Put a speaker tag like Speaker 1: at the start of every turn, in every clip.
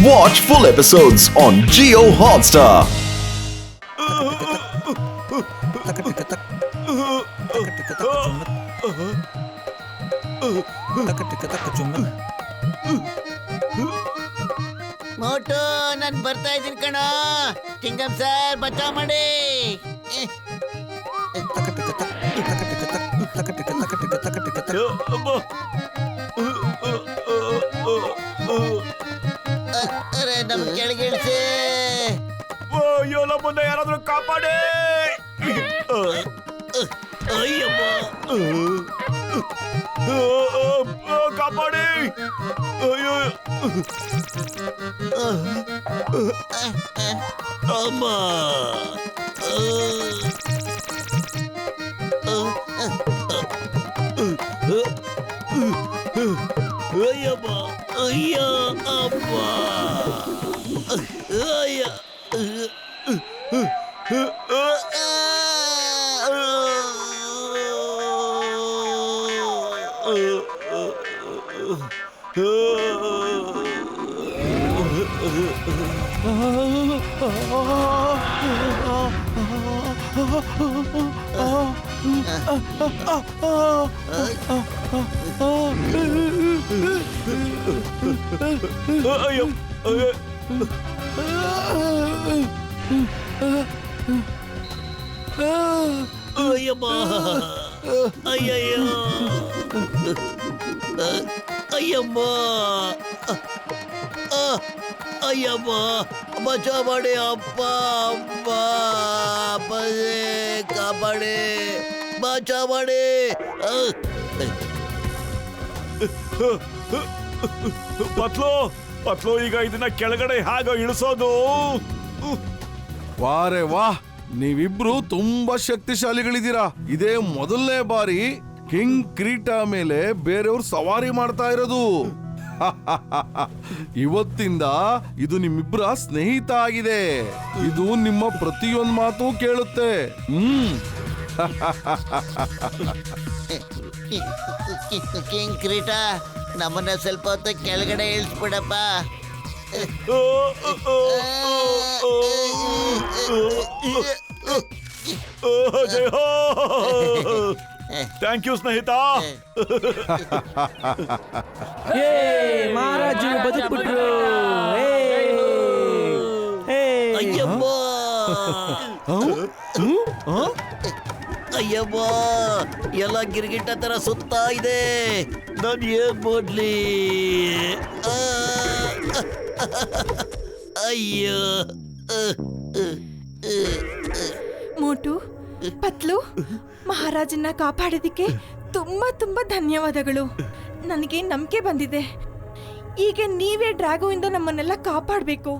Speaker 1: Watch full episodes on Jio Hotstar.
Speaker 2: ಮೋಟು ನಾನ್ ಬರ್ತಾ ಇದೀನಿ ಕಣ. ಚಿಂಗಂ ಸರ್ ಬಚಾವ್ ಮಾಡಿ. ಅರೆ ನಮ್ ಕೆಳಗೆ ಇಳಿಸಿ.
Speaker 3: ಅಯ್ಯೋ ನಮ್ಮನ್ನ ಯಾರಾದ್ರೂ ಕಾಪಾಡಿ.
Speaker 2: ಅಯ್ಯಮ್ಮ
Speaker 3: ಕಾಪಾಡಿ. ಅಯ್ಯೋ
Speaker 2: ಅಮ್ಮ. ಅಯ್ಯಮ್ಮ ಅಯ್ಯ ಅಮ್ಮ ಅಯ್ಯ.
Speaker 3: ಅಯ್ಯೋ
Speaker 2: ಅಯ್ಯಮ್ಮ ಅಯ್ಯಯ್ಯೋ ಅಯ್ಯಮ್ಮ ಅಯ್ಯಮ್ಮ ಬಚಾ ಮಾಡಿ ಅಪ್ಪ ಅಮ್ಮ ಅಪ್ಪನೇ ಕಾಪಾಡಿ ಬಚಾ ಮಾಡಿ.
Speaker 3: ಪತ್ಲು ಈಗ ಇದನ್ನ ಕೆಳಗಡೆ ಹೇಗ ಇಳಿಸೋದು?
Speaker 4: ವಾರೆ ವಾಹ್, ನೀವಿಬ್ರು ತುಂಬಾ ಶಕ್ತಿಶಾಲಿಗಳಿದ್ದೀರಾ. ಇದೇ ಮೊದಲನೇ ಬಾರಿ ಕಿಂಗ್ ಕ್ರೀಟಾ ಮೇಲೆ ಬೇರೆಯವ್ರು ಸವಾರಿ ಮಾಡ್ತಾ ಇರೋದು. ಇವತ್ತಿಂದ ಇದು ನಿಮ್ಮಿಬ್ಬರ ಸ್ನೇಹಿತ ಆಗಿದೆ. ಇದು ನಿಮ್ಮ ಪ್ರತಿಯೊಂದು ಮಾತು ಕೇಳುತ್ತೆ.
Speaker 2: ಕಿಂಗ್ ಕ್ರೀಟಾ ನಮ್ಮನ್ನ ಸ್ವಲ್ಪ ಹೊತ್ತು ಕೆಳಗಡೆ ಇಳಿಸ್ಬಿಡಪ್ಪ.
Speaker 3: ಥ್ಯಾಂಕ್ ಯು ಸ್ನೇಹಿತ.
Speaker 5: ಮಹಾರಾಜು ಬದುಕ್ಬಿಟ್ರು.
Speaker 2: ಅಯ್ಯಮ್ಮ ಅಯ್ಯಮ್ಮ ಎಲ್ಲ ಗಿರ್ಗಿಟ್ಟ ತರ ಸುತ್ತಾ ಇದೆ. ನಾನು ಏನ್ ಮಾಡ್ಲಿ? ಅಯ್ಯೋ
Speaker 6: ಮೋಟು, ಪತ್ಲು, ಮಹಾರಾಜನ್ನ ಕಾಪಾಡೋದಕ್ಕೆ ತುಂಬಾ ತುಂಬಾ ಧನ್ಯವಾದಗಳು. ನನಗೆ ನಂಬಿಕೆ ಬಂದಿದೆ. ಈಗ ನೀವೇ ಡ್ರ್ಯಾಗೋಯಿಂದ ನಮ್ಮನ್ನೆಲ್ಲ ಕಾಪಾಡಬೇಕು.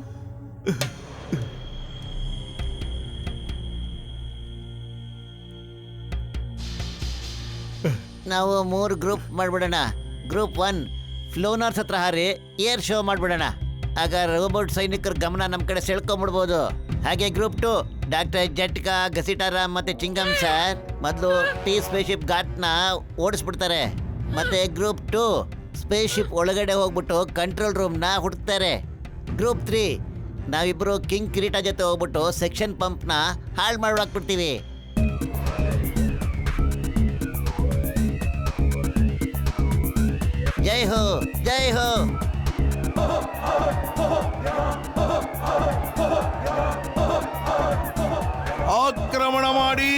Speaker 2: ನಾವು 3 ಗ್ರೂಪ್ ಮಾಡ್ಬಿಡೋಣ. ಗ್ರೂಪ್ 1 ಫ್ಲೋನಾರ್ಸ್ ಹತ್ರ ಹಾರಿ ಏರ್ ಶೋ ಮಾಡ್ಬಿಡೋಣ. ಆಗ ರೋಬೋಟ್ ಸೈನಿಕರ ಗಮನ ನಮ್ಮ ಕಡೆ ಸೆಳ್ಕೊಂಡ್ಬಿಡ್ಬೋದು. ಹಾಗೆ ಗ್ರೂಪ್ 2 ಡಾಕ್ಟರ್ ಜಟ್ಕಾ, ಗಸಿಟಾರ ಮತ್ತೆ ಚಿಂಗಂ ಸರ್ ಮೊದಲು ಸ್ಪೇಸ್ ಶಿಪ್ ಘಾಟ್ನ ಓಡಿಸ್ಬಿಡ್ತಾರೆ. ಮತ್ತೆ ಗ್ರೂಪ್ 2 ಸ್ಪೇಸ್ ಶಿಪ್ ಒಳಗಡೆ ಹೋಗ್ಬಿಟ್ಟು ಕಂಟ್ರೋಲ್ ರೂಮ್ನ ಹುಡುಕ್ತಾರೆ. ಗ್ರೂಪ್ 3 ನಾವಿಬ್ರು ಕಿಂಗ್ ಕಿರೀಟ ಜೊತೆ ಹೋಗ್ಬಿಟ್ಟು ಸೆಕ್ಷನ್ ಪಂಪ್ನ ಹಾಳು ಮಾಡ್ಬಿಡ್ತೀವಿ. ಜೈ ಹೋ ಜೈ ಹೋ.
Speaker 4: ಆಕ್ರಮಣ ಮಾಡಿ.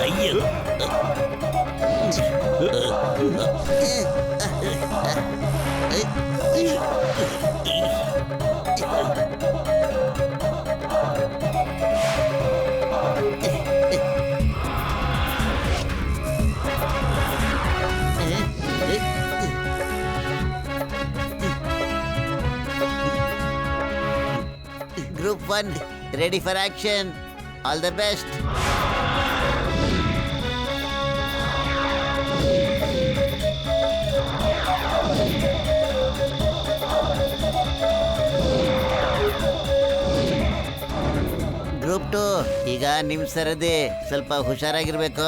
Speaker 2: ಅಯ್ಯೋ Group 1, ready for action. All the best. Group 2 ಈಗ ನಿಮ್ ಸರದಿ, ಸ್ವಲ್ಪ ಹುಷಾರಾಗಿರ್ಬೇಕು.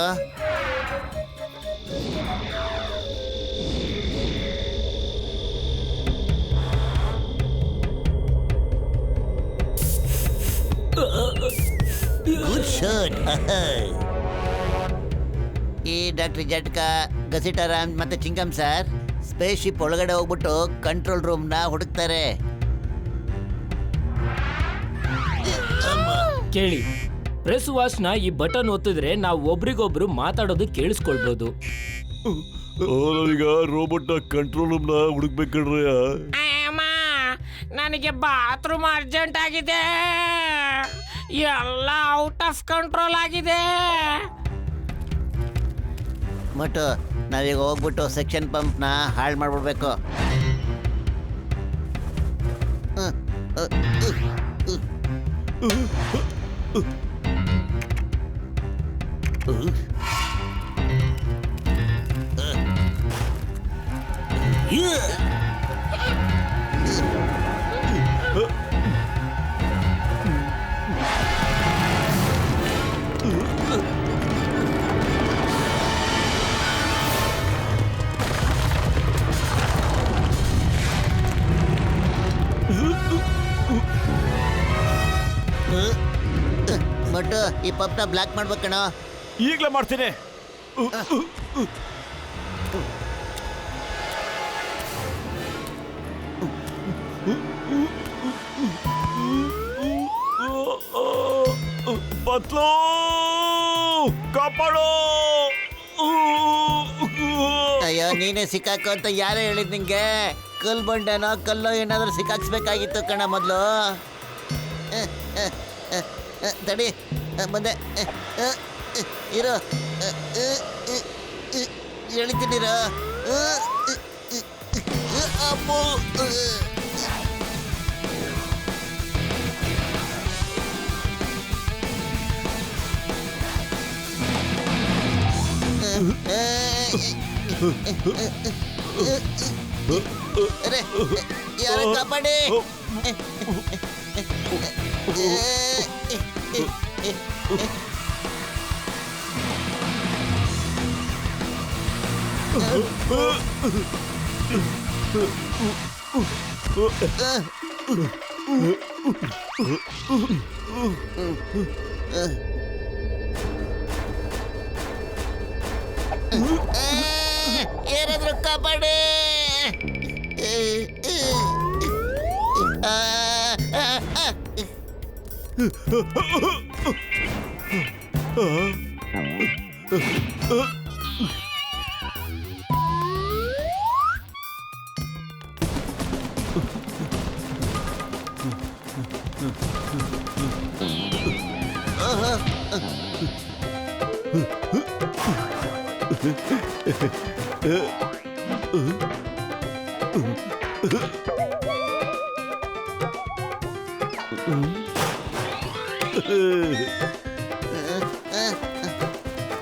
Speaker 2: Good shot. ಈ ಡಾಕ್ಟರ್ ಜಟ್ಕಾ, ಗಸಿಟಾರಾಮ್ ಮತ್ತೆ ಚಿಂಗಮ್ ಸರ್ ಸ್ಪೇಸ್ ಶಿಪ್ ಒಳಗಡೆ ಹೋಗ್ಬಿಟ್ಟು ಕಂಟ್ರೋಲ್ ರೂಮ್ ನ ಹುಡುಕ್ತಾರೆ.
Speaker 5: ಕೇಳಿ, ಪ್ರೆಸ್ ವಾಚ್ನ ಈ ಬಟನ್ ಒತ್ತಿದ್ರೆ ನಾವು ಒಬ್ರಿಗೊಬ್ರು ಮಾತಾಡೋದು ಕೇಳಿಸ್ಕೊಳ್ಬೋದು.
Speaker 3: ಈಗ ರೋಬೋಟ್ ನ ಕಂಟ್ರೋಲ್ ರೂಮ್ ನ ಹುಡುಕ್ಬೇಕಣ್ರಿ.
Speaker 5: ನನಗೆ ಬಾತ್ರೂಮ್ ಅರ್ಜೆಂಟ್ ಆಗಿದೆ, ಎಲ್ಲ ಔಟ್ ಆಫ್ ಕಂಟ್ರೋಲ್ ಆಗಿದೆ.
Speaker 2: ಬಟ್ ನಾವೀಗ ಹೋಗ್ಬಿಟ್ಟು ಸೆಕ್ಷನ್ ಪಂಪ್ ನ ಹಾಳು ಮಾಡ್ಬಿಡ್ಬೇಕು. ಬಟ್ ಈ ಪಂಪ್ ನ ಬ್ಲಾಕ್ ಮಾಡ್ಬೇಕಣ.
Speaker 3: ಈಗ್ಲೇ ಮಾಡ್ತೀನಿ. ಪತ್ಲು ಕಾಪಾಡು.
Speaker 2: ಅಯ್ಯೋ, ನೀನೇ ಸಿಕ್ಕಾಕೋ ಅಂತ ಯಾರೇ ಹೇಳಿದ್ ನಿಂಗೆ? ಕಲ್ ಬಂಡೆನೋ ಕಲ್ಲೋ ಏನಾದ್ರೂ ಸಿಕ್ಕಾಕ್ಸ್ಬೇಕಾಗಿತ್ತು ಕಣ ಮೊದಲು. ತಡಿ, ಬಂದೆ. ಇರೋ, ಎಳಿತೀನಿರೋ. ಅಪ್ಪು, ಅರೆ ಯಾರ ಕಾಪಾಡಿ. ಯಾರಾದ್ರೂ ಕಾಪಾಡಿ.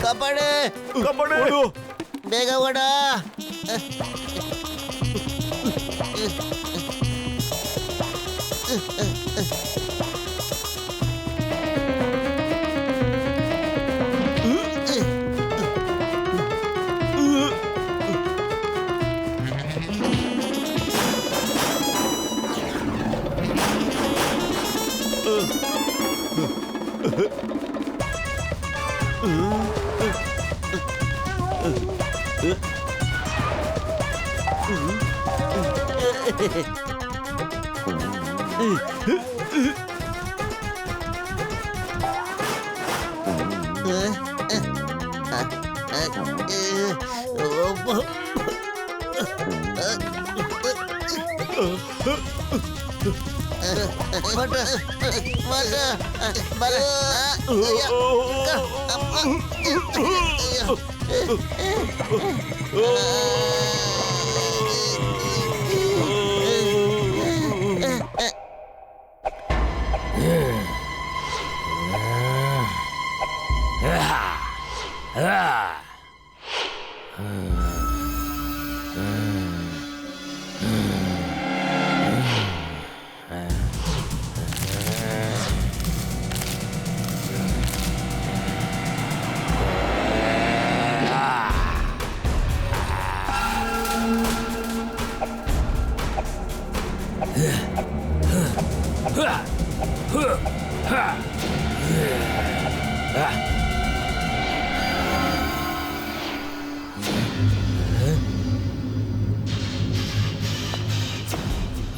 Speaker 2: ಕಾಪಾಡು,
Speaker 3: ಕಾಪಾಡು.
Speaker 2: ಬೇಗ ಓಡ.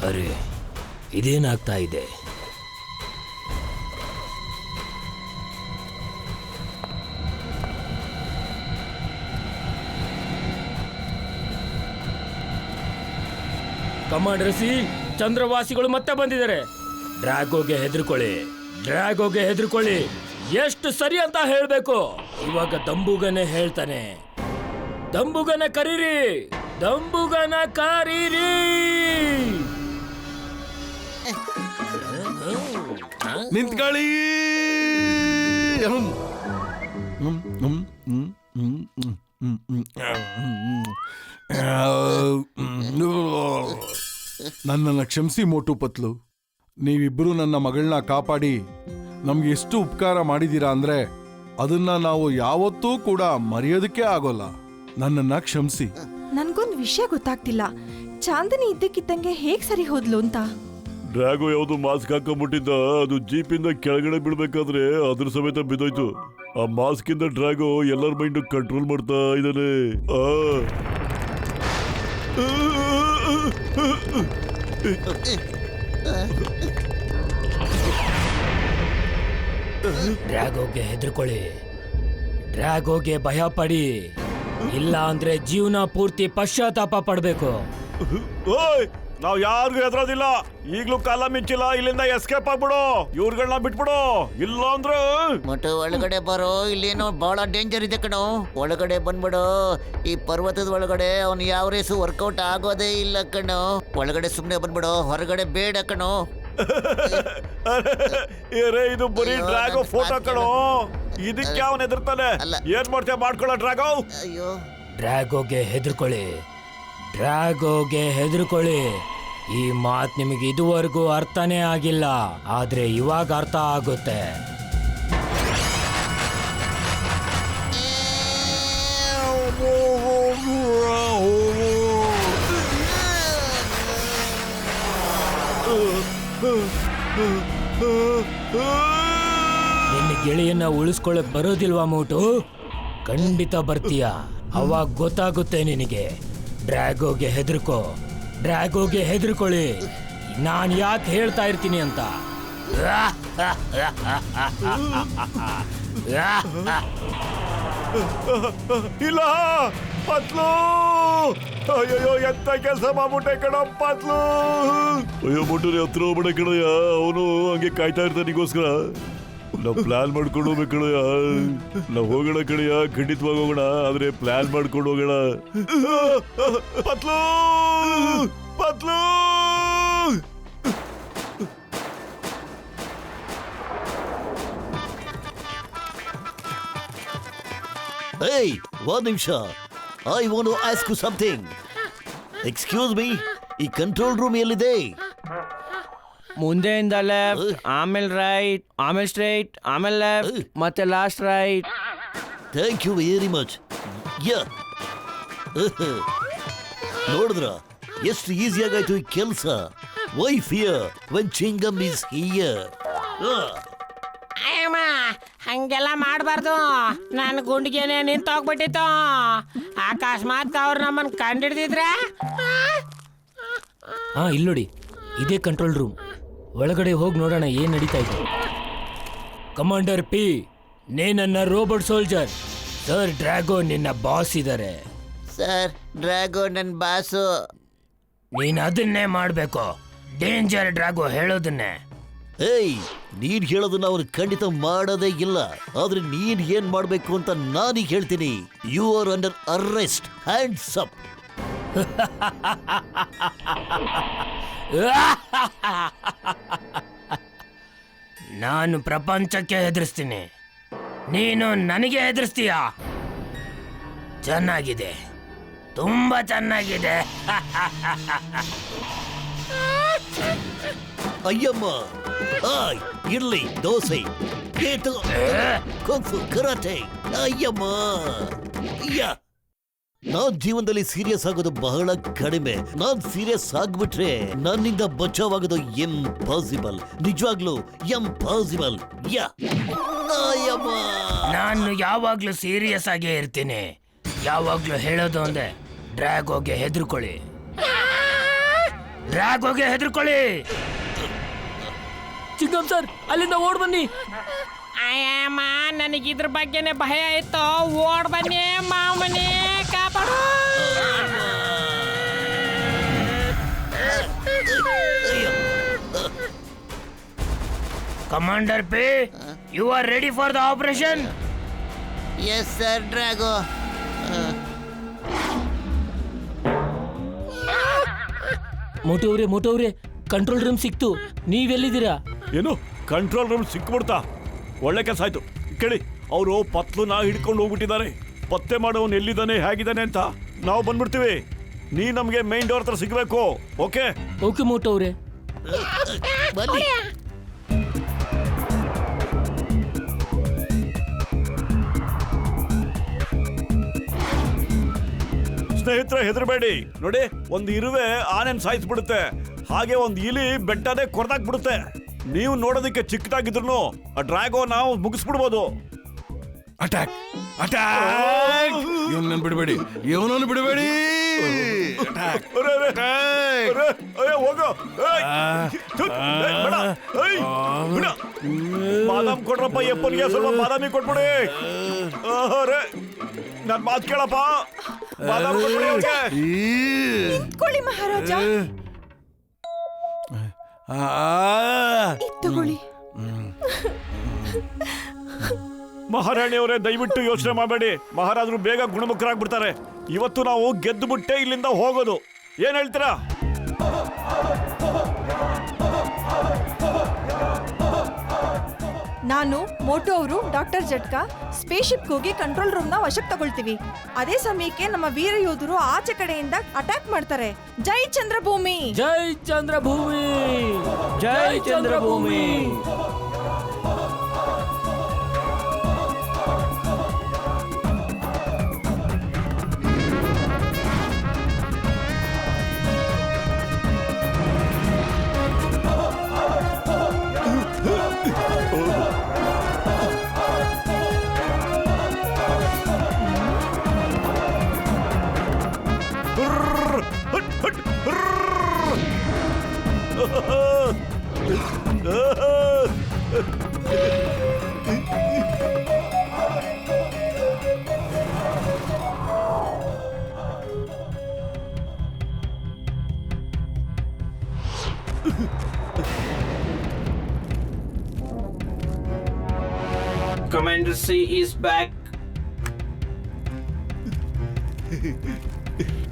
Speaker 5: ಅರೆ ಇದೇನಾಗ್ತಾ ಇದೆ? ಕಮಾಂಡರ್ ಸಿ, ಚಂದ್ರವಾಸಿಗಳು ಮತ್ತೆ ಬಂದಿದ್ದಾರೆ. ಡ್ರ್ಯಾಗೋಗೆ ಹೆದರ್ಕೊಳ್ಳಿ, ಡ್ರ್ಯಾಗೋಗೆ ಹೆದರ್ಕೊಳ್ಳಿ. ಎಷ್ಟು ಸರಿ ಅಂತ ಹೇಳ್ಬೇಕು. ಇವಾಗ ದಂಬುಗನೆ ಹೇಳ್ತಾನೆ. ದಂಬುಗನ ಕರೀರಿ, ದಂಬುಗನ ಕರೀರಿ.
Speaker 4: ನಿಂತ್ಕೊಳ್ಳಿ. ನನ್ನನ್ನು ಕ್ಷಮಿಸಿ ಮೋಟು ಪತ್ಲು. ನೀವಿಬ್ಬರು ನನ್ನ ಮಗಳನ್ನ ಕಾಪಾಡಿ ನಮ್ಗೆ ಎಷ್ಟು ಉಪಕಾರ ಮಾಡಿದೀರಾ ಅಂದ್ರೆ ಅದನ್ನ ನಾವು ಯಾವತ್ತೂ ಕೂಡ ಮರೆಯೋದಕ್ಕೆ ಆಗೋಲ್ಲ. ನನ್ನನ್ನ ಕ್ಷಮಿಸಿ.
Speaker 6: ನನ್ಗೊಂದು ವಿಷಯ ಗೊತ್ತಾಗ್ತಿಲ್ಲ, ಚಾಂದಿನಿ ಇದ್ದಕ್ಕಿದ್ದಂಗೆ ಹೇಗ್ ಸರಿ ಹೋದ್ಲು ಅಂತ.
Speaker 3: ಡ್ರ್ಯಾಗೋ ಯಾವ್ದು ಮಾಸ್ಕ್ ಹಾಕೊಂಡ್ಬಿಟ್ಟಿದ್ದ, ಅದು ಜೀಪಿಂದ ಕೆಳಗಡೆ ಬಿಡ್ಬೇಕಾದ್ರೆ ಅದ್ರ ಸಮೇತ ಬಿದ್ದೋಯ್ತು. ಆ ಮಾಸ್ಕ್ ಇಂದ ಡ್ರ್ಯಾಗೋ ಎಲ್ಲರ ಮೈಂಡ್ ಕಂಟ್ರೋಲ್ ಮಾಡ್ತಾ ಇದ್ದಾನೆ.
Speaker 5: ಡ್ರ್ಯಾಗೋಗೆ ಹೆದರ್ಕೊಳ್ಳಿ, ಡ್ರ್ಯಾಗೋಗೆ ಭಯ ಪಡಿ, ಇಲ್ಲ ಅಂದ್ರೆ ಜೀವನ ಪೂರ್ತಿ ಪಶ್ಚಾತ್ತಾಪ ಪಡ್ಬೇಕು.
Speaker 3: ನಾವ್ ಯಾರಿಗೂ ಹೆದರೋದಿಲ್ಲ. ಈಗ್ಲೂ ಕಾಲ ಮಿಂಚಿಲ್ಲ, ಇಲ್ಲಿಂದ ಎಸ್ಕೇಪ್ ಆಗ್ಬಿಡು. ಇವ್ರುಗಳನ್ನ ಬಿಟ್ಬಿಡು, ಇಲ್ಲ ಅಂದ್ರೆ
Speaker 2: ಮಟು ಒಳಗಡೆ ಬರೋ. ಇಲ್ಲೇನೋ ಬಹಳ ಡೇಂಜರ್ ಇದೆ ಕಣೋ. ಒಳಗಡೆ ಬಂದ್ಬಿಡು. ಈ ಪರ್ವತದ ಒಳಗಡೆ ಅವ್ನು ಯಾವ ರೇಸು ವರ್ಕೌಟ್ ಆಗೋದೇ ಇಲ್ಲ ಕಣೋ. ಒಳಗಡೆ ಸುಮ್ನೆ ಬಂದ್ಬಿಡು, ಹೊರಗಡೆ ಬೇಡ ಕಣೋ.
Speaker 3: ಇದು ಬರೀ ಡ್ರ್ಯಾಗೋ ಫೋಟೋ ಕಣೋ. ಇದಕ್ಕೆ ಅವನ್ ಹೆದರ್ತಾನೆ. ಏನ್ ಮಾಡ್ತೀಯ ಮಾಡ್ಕೊಳ್ಳೋ ಡ್ರ್ಯಾಗೋ.
Speaker 2: ಅಯ್ಯೋ,
Speaker 5: ಡ್ರ್ಯಾಗೋಗೆ ಹೆದರ್ಕೊಳ್ಳಿ, ಡ್ರ್ಯಾಗೋಗೆ ಹೆದರ್ಕೊಳ್ಳಿ. ಈ ಮಾತ್ ನಿಮಗೆ ಇದುವರೆಗೂ ಅರ್ಥನೇ ಆಗಿಲ್ಲ, ಆದ್ರೆ ಇವಾಗ ಅರ್ಥ ಆಗುತ್ತೆ. ನಿನ್ನ ಗೆಳೆಯನ್ನ ಉಳಿಸ್ಕೊಳ್ಳಕ್ ಬರೋದಿಲ್ವಾ ಮೋಟು? ಖಂಡಿತ ಬರ್ತೀಯ, ಅವಾಗ ಗೊತ್ತಾಗುತ್ತೆ ನಿನಗೆ. ಡ್ರ್ಯಾಗೋಗೆ ಹೆದರ್ಕೋ, ಡ್ರ್ಯಾಗೋಗೆ ಹೆದರ್ಕೊಳ್ಳಿ. ನಾನು ಯಾಕೆ ಹೇಳ್ತಾ ಇರ್ತೀನಿ ಅಂತ.
Speaker 3: ಇಲ್ಲ ಪತ್ಲು, ಅಯ್ಯೋ ಎಂತ ಕೆಲಸ ಮಾಡ್ಬಿಟ್ಟೆ ಕಣ ಪತ್ಲು. ಅಯ್ಯೋ ಮುಟ್ಟು ಹತ್ರ ಹೋಗ್ಬಿಡ ಕಣಯ್ಯ. ಅವನು ಹಂಗೆ ಕಾಯ್ತಾ ಇರ್ತಾನೆ ನಿಗೋಸ್ಕರ. ನಾವು ಪ್ಲಾನ್ ಮಾಡ್ಕೊಂಡು ಹೋಗ್ಬೇಕು ಕಣಯ್ಯ. ನಾವು ಹೋಗೋಣ ಕಣಯ್ಯ, ಖಂಡಿತವಾಗಿ ಹೋಗೋಣ. ಆದ್ರೆ ಪ್ಲಾನ್ ಮಾಡ್ಕೊಂಡು ಹೋಗೋಣ. ಪತ್ಲು, ಪತ್ಲು.
Speaker 1: Hey, one ನಿಮಿಷ. I want to ask you something. Excuse me, ಈ ಕಂಟ್ರೋಲ್ ರೂಮ್ ಎಲ್ಲಿದೆ?
Speaker 7: ಮುಂದೆಯಿಂದ ಲೆಫ್ಟ್, ಆಮೇಲೆ ರೈಟ್, ಆಮೇಲೆ ಸ್ಟ್ರೈಟ್, ಆಮೇಲೆ ಲೆಫ್ಟ್, ಮತ್ತೆ last right.
Speaker 1: Thank you very much. Yeah, ನೋಡಿದ್ರ ಎಷ್ಟು ಈಸಿ ಆಗಾಯ್ತು ಈ ಕೆಲಸ. Why fear when Chingum is here.
Speaker 7: ಅಯ್ಯಮ್ಮ, ಹಂಗೆಲ್ಲ ಮಾಡಬಾರ್ದು. ನನ್ನ ಗುಂಡಿಗೆನೆ ನಿಂತೋಗ್ಬಿಟ್ಟಿತ್ತು. ಅಕಸ್ಮಾತ್ ಅವ್ರು ನಮ್ಮನ್ನು ಕಂಡಿಡ್ದಿದ್ರೆ.
Speaker 5: ಹಾ, ಇಲ್ಲೋಡಿ, ಇದೇ ಕಂಟ್ರೋಲ್ ರೂಮ್. ಒಳಗಡೆ ಹೋಗಿ ನೋಡೋಣ ಏನ್ ನಡೀತಾ ಇದೆ. ಕಮಾಂಡರ್ ಪಿ, ನೀ ನನ್ನ ರೋಬೋಟ್ ಸೋಲ್ಜರ್. ಸರ್ ಡ್ರ್ಯಾಗೋ ನಿನ್ನ ಬಾಸ್ ಇದ್ದಾರೆ.
Speaker 2: ಸರ್ ಡ್ರ್ಯಾಗೋ ನನ್ನ ಬಾಸು.
Speaker 5: ನೀನ್ ಅದನ್ನೇ ಮಾಡ್ಬೇಕು. ಡೇಂಜರ್ ಡ್ರ್ಯಾಗೋ ಹೇಳೋದನ್ನೇ.
Speaker 1: ಏಯ್, ನೀನ್ ಹೇಳೋದನ್ನ ಅವ್ರು ಖಂಡಿತ ಮಾಡೋದೇ ಇಲ್ಲ. ಆದ್ರೆ ನೀನ್ ಏನ್ ಮಾಡ್ಬೇಕು ಅಂತ ನಾನೀಗ ಹೇಳ್ತೀನಿ. You are under arrest. Hands up.
Speaker 5: ನಾನು ಪ್ರಪಂಚಕ್ಕೆ ಹೆದರ್ಸ್ತೀನಿ, ನೀನು ನನಗೆ ಹೆದರ್ಸ್ತೀಯ. ಚೆನ್ನಾಗಿದೆ, ತುಂಬಾ ಚೆನ್ನಾಗಿದೆ.
Speaker 1: ಅಯ್ಯಮ್ಮ, ಆಯ್, ಇಡ್ಲಿ, ದೋಸೆ, ಕುಂಫು, ಕರಾಟೆ. ಅಯ್ಯಮ್ಮ, ಯಾ. ನಾನ್ ಜೀವನದಲ್ಲಿ ಸೀರಿಯಸ್ ಆಗೋದು ಬಹಳ ಕಡಿಮೆ. ನಾನ್ ಸೀರಿಯಸ್ ಆಗ್ಬಿಟ್ರೆ ನನ್ನಿಂದ ಬಚಾವಾಗೋದು ಇಂಪಾಸಿಬಲ್. ನಿಜವಾಗ್ಲೂ ಇಂಪಾಸಿಬಲ್.
Speaker 5: ನಾನು ಯಾವಾಗ್ಲೂ ಸೀರಿಯಸ್ ಆಗೇ ಇರ್ತೀನಿ. ಯಾವಾಗ್ಲೂ ಹೇಳೋದು ಒಂದೇ, ಡ್ರ್ಯಾಗೋಗೆ ಹೆದರ್ಕೊಳ್ಳಿ, ಡ್ರ್ಯಾಗೋಗೆ ಹೆದರ್ಕೊಳ್ಳಿ. ಚಿಕ್ಕಮ್ ಸರ್, ಅಲ್ಲಿಂದ ಓಡ್ ಬನ್ನಿ.
Speaker 7: ಅಯ್ಯಮ್ಮ, ನನಗಿದ್ರ ಬಗ್ಗೆನೆ ಭಯ ಇತ್ತು. ಓಡ್ ಬನ್ನಿ ಮಾವನೇ, ಕಾಪಾಡು.
Speaker 5: Commander P, you are ready for the operation?
Speaker 2: Yes sir Drago.
Speaker 5: ಮೋಟೋವ್ರೆ, ಕಂಟ್ರೋಲ್ ರೂಮ್ ಸಿಕ್ತು. ನೀವೆಲ್ಲಿದ್ದೀರಾ?
Speaker 3: ಏನು ಕಂಟ್ರೋಲ್ ರೂಮ್ ಸಿಕ್ಬಿಡ್ತಾ? ಒಳ್ಳೆ ಕೆಲಸ ಆಯ್ತು. ಕೇಳಿ, ಅವರು ಪತ್ಲುನ ಹಿಡ್ಕೊಂಡು ಹೋಗ್ಬಿಟ್ಟಿದ್ದಾರೆ. ಪತ್ತೆ ಮಾಡೋನು ಎಲ್ಲಿದ್ದಾನೆ, ಹೇಗಿದ್ದಾನೆ ಅಂತ ನಾವು ಬಂದ್ಬಿಡ್ತೀವಿ. ನೀ ನಮಗೆ ಮೈನ್ ಡೋರ್ ಹತ್ರ ಸಿಗ್ಬೇಕು. ಓಕೆ
Speaker 5: ಓಕೆ ಮೋಟೋವ್ರೆ.
Speaker 1: ಬನ್ನಿ.
Speaker 3: ಸ್ನೇಹಿತರೆ, ಹೆದರಬೇಡಿ. ನೋಡಿ, ಒಂದು ಇರುವೆ ಆನೆನ್ ಸಾಯಿಸ್ಬಿಡುತ್ತೆ, ಹಾಗೆ ಒಂದು ಇಲಿ ಬೆಟ್ಟನೇ ಕೊರ್ದಾಕ್ಬಿಡುತ್ತೆ. ನೀವು ನೋಡೋದಕ್ಕೆ ಚಿಕ್ಕದಾಗಿದ್ರು ಆ ಡ್ರ್ಯಾಗೋ ನಾವು ಮುಗಿಸ್ಬಿಡ್ಬೋದು.
Speaker 4: Attack attack! ಇವನನ್ನು ಬಿಡಬೇಡಿ, ಇವನನ್ನು ಬಿಡಬೇಡಿ.
Speaker 3: ಹೋಗೋ, ಬಾದಾಮ್ ಕೊಡ್ರಪ್ಪ. ಎಪ್ಪನಿಗೆ ಸ್ವಲ್ಪ ಬಾದಾಮಿ ಕೊಟ್ಬಿಡಿ. ನನ್ ಮಾತು ಕೇಳಪ್ಪ, ಬಾದಾಮ್ ಕೊಟ್ಬಿಡಿ ಅವ್ರಿಗೆ.
Speaker 6: ನಿಂತ್ಕೊಳ್ಳಿ ಮಹಾರಾಜ, ಇದ್ ತಗೊಳ್ಳಿ.
Speaker 3: ಮಹಾರಾಣಿಯವರೇ, ದಯವಿಟ್ಟು ಯೋಚನೆ ಮಾಡಬೇಡಿ. ಮಹಾರಾಜರು ಬೇಗ ಗುಣಮುಖರಾಗ್ಬಿಡ್ತಾರೆ. ಇವತ್ತು ನಾವು ಗೆದ್ದು ಬಿಟ್ಟೆ ಇಲ್ಲಿಂದ ಹೋಗೋದು. ಏನ್ ಹೇಳ್ತೀರಾ?
Speaker 6: ನಾನು, ಮೋಟೋ ಅವರು, ಡಾಕ್ಟರ್ ಜಟ್ಕಾ ಸ್ಪೇಸ್ಶಿಪ್ ಹೋಗಿ ಕಂಟ್ರೋಲ್ ರೂಮ್ ನ ವಶಕ್ಕೆ ತಗೊಳ್ತೀವಿ. ಅದೇ ಸಮಯಕ್ಕೆ ನಮ್ಮ ವೀರ ಯೋಧರು ಆಚೆ ಕಡೆಯಿಂದ ಅಟ್ಯಾಕ್ ಮಾಡ್ತಾರೆ. ಜೈ ಚಂದ್ರಭೂಮಿ!
Speaker 5: ಜೈ ಚಂದ್ರಭೂಮಿ! ಜೈ ಚಂದ್ರಭೂಮಿ!
Speaker 7: Commander C is back.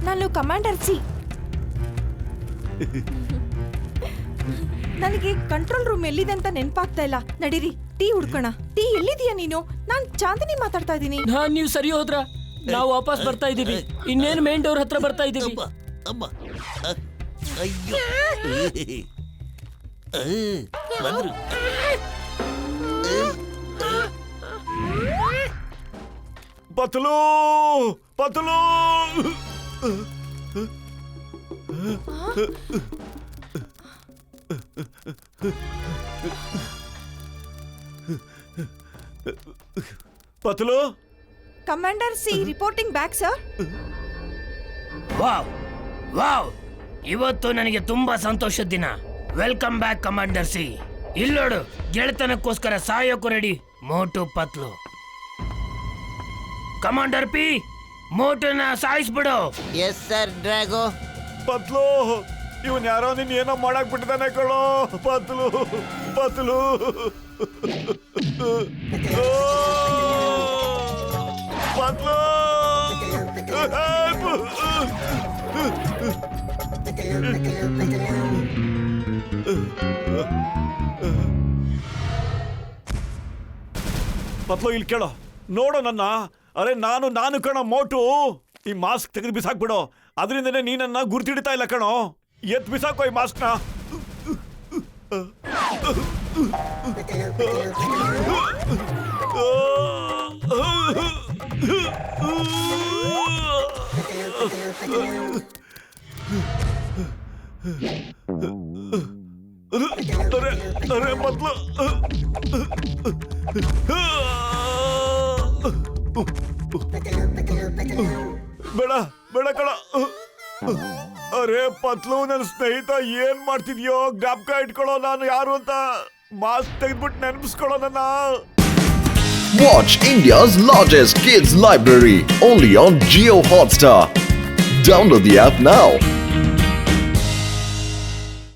Speaker 6: ನಾನು ಕಮಾಂಡರ್ ಸಿ. ನನಗೆ ಕಂಟ್ರೋಲ್ ರೂಮ್ ಎಲ್ಲಿದೆ ಅಂತ ನೆನಪಾಗ್ತಾ ಇಲ್ಲ. ನಡೀರಿ, ಟೀ ಹುಡ್ಕೋಣ. ಟೀ ಎಲ್ಲಿದೀಯ ನೀನು? ನಾನ್ ಚಾಂದಿನಿ ಮಾತಾಡ್ತಾ ಇದ್ದೀನಿ.
Speaker 5: ನೀವು ಸರಿ ಹೋದ್ರ? ನಾವು ವಾಪಸ್ ಬರ್ತಾ ಇದೀವಿ. ಇನ್ನೇನು ಮೇನ್ ಡೋರ್ ಹತ್ರ ಬರ್ತಾ ಇದೀವಿ.
Speaker 1: ಅಮ್ಮ, ಅಯ್ಯೋ, ಬಂದ್ರು.
Speaker 3: Patlu, Patlu. Patlu.
Speaker 6: Commander C reporting back sir.
Speaker 5: Wow wow, ಇವತ್ತು ನನಗೆ ತುಂಬಾ ಸಂತೋಷದ ದಿನ. Welcome back commander C. ಇಲ್ಲೋಡು, ಗೆಳೆತನಕ್ಕೋಸ್ಕರ ಸಾಯೋಕು ready Motu Patlu. Commander P, ಮೋಟುನ ಸಾಯಿಸ್ಬಿಡು.
Speaker 2: Yes sir Drago.
Speaker 3: ಪತ್ಲು, ಇವನ್ ಯಾರೋ ನಿನ್ ಏನೋ ಮಾಡಕ್ ಬಿಟ್ಟಿದ್ದಾನೆ ಕಣೋ. ಪತ್ಲು, ಪತ್ಲು. ಪತ್ಲು. ಪತ್ಲು, ಇಲ್ಲಿ ಕೇಳೋ, ನೋಡೋ ನನ್ನ. ಅರೆ ನಾನು ಕಣೋ ಮೋಟು. ಈ ಮಾಸ್ಕ್ ತೆಗೆದು ಬಿಸಾಕ್ಬಿಡು. ಅದರಿಂದನೇ ನೀನನ್ನ ಗುರ್ತಿಡ್ತಾ ಇಲ್ಲ ಕಣೋ. ಎತ್ ಬಿಸಾಕೋ ಈ ಮಾಸ್ಕ್ನ. ಅರೆ ಅರೆ ಪತ್ಲು ಬೇಡ ಬೇಡ ಕಣ. ಅರೆ ಪತ್ಲು, ನನ್ನ ಸ್ನೇಹಿತ ಏನ್ ಮಾಡ್ತಿದ್ಯೋ? ಜ್ಞಾಪಕ ಇಟ್ಕೊಳ್ಳೋ ನಾನು ಯಾರು ಅಂತ. ಮಾಸ್ಕ್ ತೆಗೆದ್ಬಿಟ್ಟು ನೆನಪಿಸ್ಕೊಳ್ಳೋ ನನ್ನ.
Speaker 8: Watch India's largest kids library only on Jio Hotstar. Download the app now.